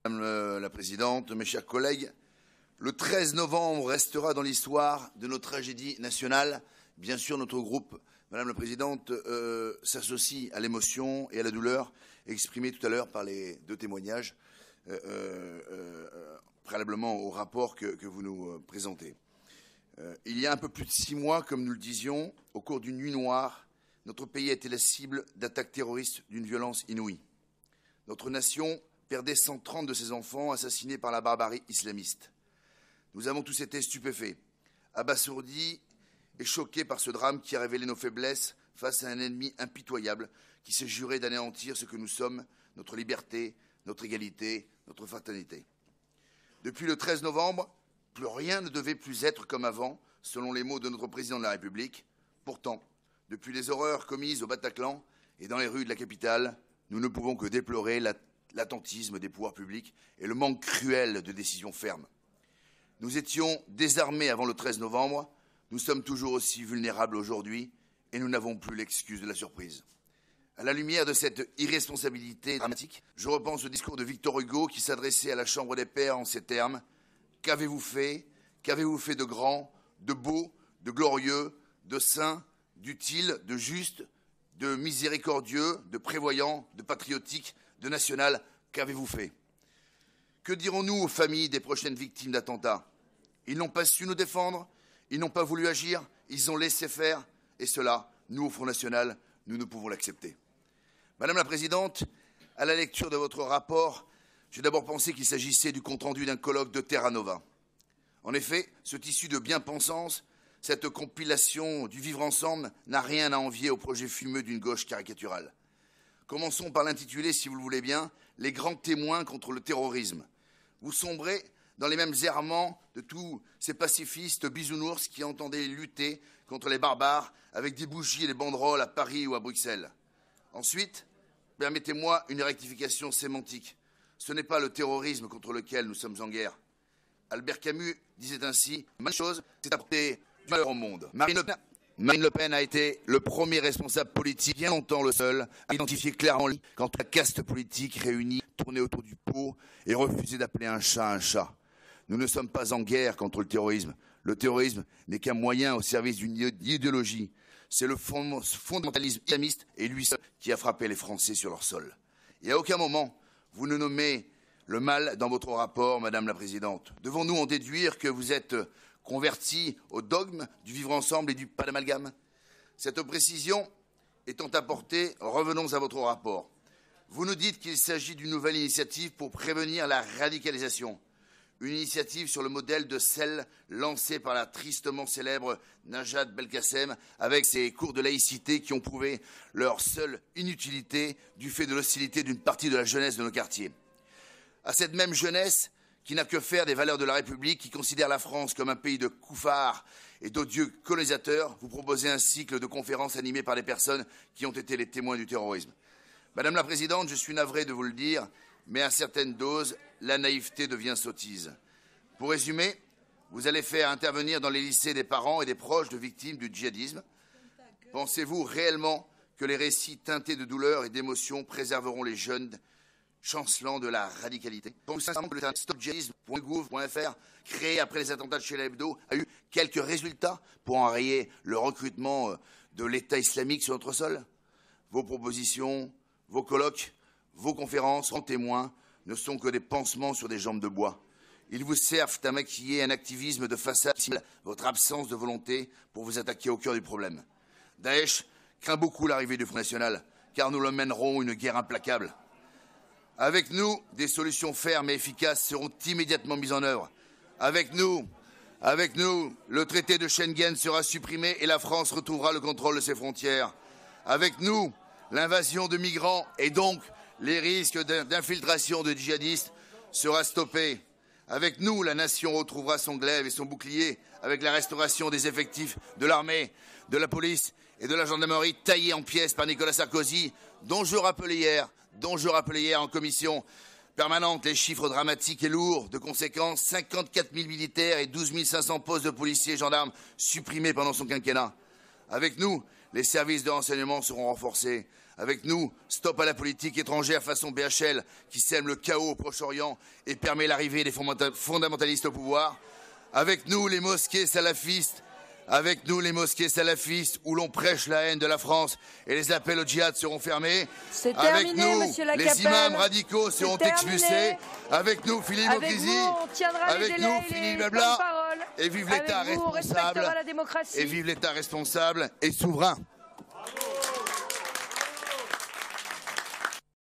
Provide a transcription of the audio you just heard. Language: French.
Madame la Présidente, mes chers collègues, le 13 novembre restera dans l'histoire de nos tragédies nationales. Bien sûr, notre groupe, Madame la Présidente, s'associe à l'émotion et à la douleur exprimée tout à l'heure par les deux témoignages préalablement au rapport que vous nous présentez. Il y a un peu plus de 6 mois, comme nous le disions, au cours d'une nuit noire, notre pays a été la cible d'attaques terroristes d'une violence inouïe. Notre nation perdait 130 de ses enfants assassinés par la barbarie islamiste. Nous avons tous été stupéfaits, abasourdis et choqués par ce drame qui a révélé nos faiblesses face à un ennemi impitoyable qui s'est juré d'anéantir ce que nous sommes, notre liberté, notre égalité, notre fraternité. Depuis le 13 novembre, plus rien ne devait plus être comme avant, selon les mots de notre président de la République. Pourtant, depuis les horreurs commises au Bataclan et dans les rues de la capitale, nous ne pouvons que déplorer l'attentisme des pouvoirs publics et le manque cruel de décisions fermes. Nous étions désarmés avant le 13 novembre, nous sommes toujours aussi vulnérables aujourd'hui et nous n'avons plus l'excuse de la surprise. À la lumière de cette irresponsabilité dramatique, je repense au discours de Victor Hugo qui s'adressait à la Chambre des Pairs en ces termes. Qu'avez-vous fait? Qu'avez-vous fait de grand, de beau, de glorieux, de saint, d'utile, de juste, de miséricordieux, de prévoyant, de patriotique, de national? Qu'avez-vous fait? Que dirons-nous aux familles des prochaines victimes d'attentats? Ils n'ont pas su nous défendre, ils n'ont pas voulu agir, ils ont laissé faire, et cela, nous, au Front National, nous ne pouvons l'accepter. Madame la Présidente, à la lecture de votre rapport, j'ai d'abord pensé qu'il s'agissait du compte-rendu d'un colloque de Terra Nova. En effet, ce tissu de bien-pensance, cette compilation du vivre ensemble, n'a rien à envier au projet fumeux d'une gauche caricaturale. Commençons par l'intituler, si vous le voulez bien, « Les grands témoins contre le terrorisme ». Vous sombrez dans les mêmes errements de tous ces pacifistes bisounours qui entendaient lutter contre les barbares avec des bougies et des banderoles à Paris ou à Bruxelles. Ensuite, permettez-moi une rectification sémantique. Ce n'est pas le terrorisme contre lequel nous sommes en guerre. Albert Camus disait ainsi « Ma chose, c'est apporter du malheur au monde ». Marine Le Pen a été le premier responsable politique, bien longtemps le seul, à identifier clairement quand la caste politique réunie tournait autour du pot et refusait d'appeler un chat. Nous ne sommes pas en guerre contre le terrorisme. Le terrorisme n'est qu'un moyen au service d'une idéologie. C'est le fondamentalisme islamiste et lui seul qui a frappé les Français sur leur sol. Et à aucun moment, vous ne nommez le mal dans votre rapport, Madame la Présidente. Devons-nous en déduire que vous êtes convertis au dogme du vivre ensemble et du pas d'amalgame? Cette précision étant apportée, revenons à votre rapport. Vous nous dites qu'il s'agit d'une nouvelle initiative pour prévenir la radicalisation. Une initiative sur le modèle de celle lancée par la tristement célèbre Najat Belkacem avec ses cours de laïcité qui ont prouvé leur seule inutilité du fait de l'hostilité d'une partie de la jeunesse de nos quartiers. À cette même jeunesse qui n'a que faire des valeurs de la République, qui considère la France comme un pays de couffards et d'odieux colonisateurs, vous proposez un cycle de conférences animées par des personnes qui ont été les témoins du terrorisme. Madame la Présidente, je suis navré de vous le dire, mais à certaines doses, la naïveté devient sottise. Pour résumer, vous allez faire intervenir dans les lycées des parents et des proches de victimes du djihadisme. Pensez-vous réellement que les récits teintés de douleur et d'émotion préserveront les jeunes chancelants de la radicalité? Pensez sincèrement que le terme stopdjihadisme.gouv.fr, créé après les attentats de Charlie Hebdo, a eu quelques résultats pour enrayer le recrutement de l'État islamique sur notre sol? Vos propositions, vos colloques, vos conférences en témoin ne sont que des pansements sur des jambes de bois. Ils vous servent à maquiller un activisme de façade, votre absence de volonté pour vous attaquer au cœur du problème. Daesh craint beaucoup l'arrivée du Front National, car nous le mènerons une guerre implacable. Avec nous, des solutions fermes et efficaces seront immédiatement mises en œuvre. Avec nous, le traité de Schengen sera supprimé et la France retrouvera le contrôle de ses frontières. Avec nous, l'invasion de migrants et donc les risques d'infiltration de djihadistes sera stoppée. Avec nous, la nation retrouvera son glaive et son bouclier avec la restauration des effectifs de l'armée, de la police et de la gendarmerie taillés en pièces par Nicolas Sarkozy, dont je rappelais hier en commission permanente les chiffres dramatiques et lourds de conséquences, 54 000 militaires et 12 500 postes de policiers et gendarmes supprimés pendant son quinquennat. Avec nous, les services de renseignement seront renforcés. Avec nous, stop à la politique étrangère façon BHL qui sème le chaos au Proche-Orient et permet l'arrivée des fondamentalistes au pouvoir. Avec nous, les mosquées salafistes. Avec nous, les mosquées salafistes où l'on prêche la haine de la France et les appels au djihad seront fermés. Avec nous, les imams radicaux seront expulsés. Avec nous, Philippe Mokrizi. Avec nous, Philippe Blabla. Et vive l'État responsable. Et vive l'État responsable et souverain.